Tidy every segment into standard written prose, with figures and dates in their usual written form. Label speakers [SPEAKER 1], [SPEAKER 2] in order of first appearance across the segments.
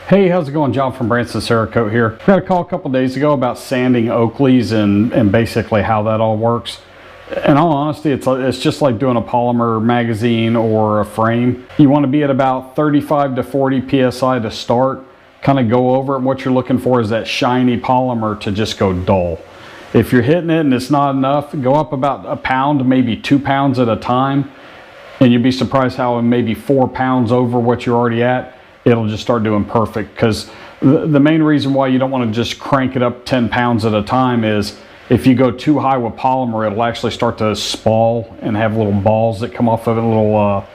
[SPEAKER 1] Hey, how's it going? John from Branson Cerakote here. I got a call a couple days ago about sanding Oakleys and basically how that all works. In all honesty, it's just like doing a polymer magazine or a frame. You want to be at about 35 to 40 psi to start. Kind of go over it. What you're looking for is that shiny polymer to just go dull. If you're hitting it and it's not enough, go up about a pound, maybe 2 pounds at a time, and you'd be surprised how in maybe 4 pounds over what you're already at, it'll just start doing perfect. Because the main reason why you don't want to just crank it up 10 pounds at a time is if you go too high with polymer, it'll actually start to spall and have little balls that come off of it, little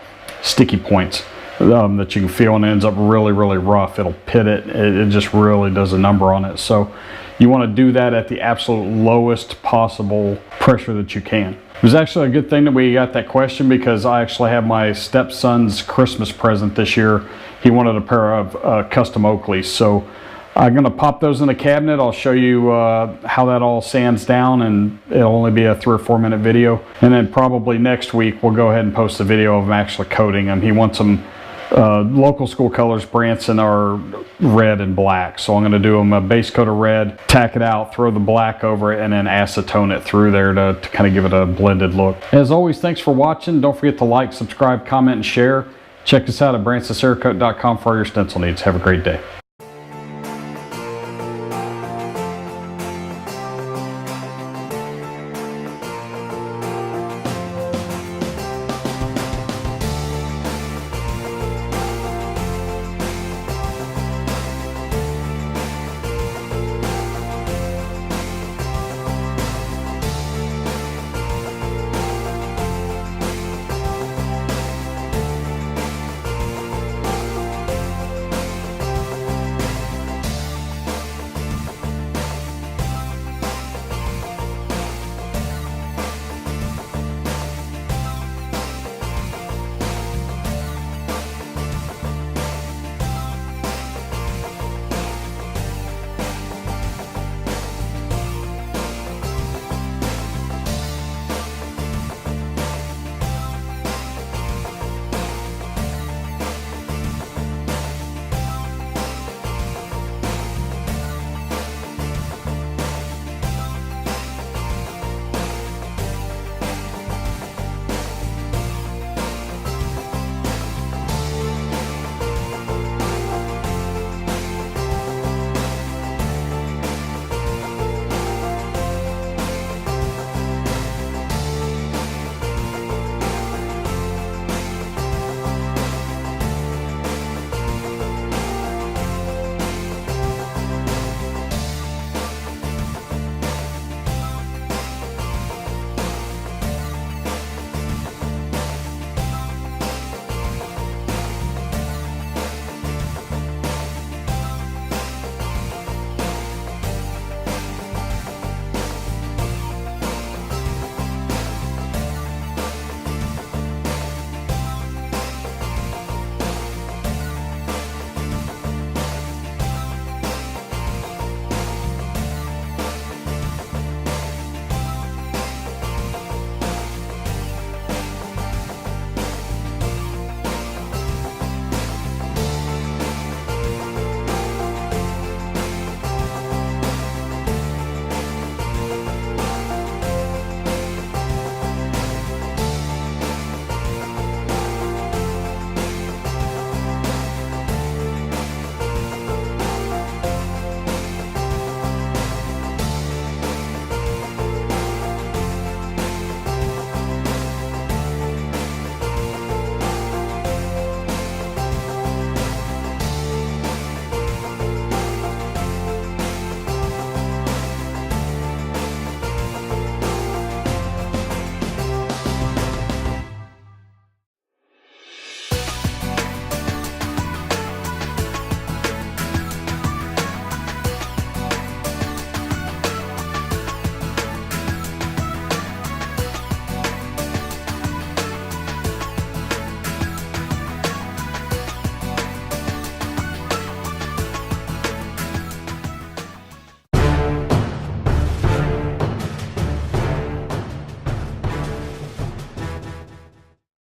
[SPEAKER 1] sticky points that you can feel, and it ends up really, really rough. It'll pit it. It just really does a number on it. So you want to do that at the absolute lowest possible pressure that you can. It was actually a good thing that we got that question, because I actually have my stepson's Christmas present this year. He wanted a pair of custom Oakleys. So I'm going to pop those in the cabinet. I'll show you how that all sands down, and it'll only be a 3 or 4 minute video. And then probably next week we'll go ahead and post a video of him actually coating them. He wants them local school colors, Branson, are red and black. So I'm going to do them a base coat of red, tack it out, throw the black over it, and then acetone it through there to kind of give it a blended look. As always, thanks for watching. Don't forget to like, subscribe, comment, and share. Check us out at BransonCerakote.com for all your stencil needs. Have a great day.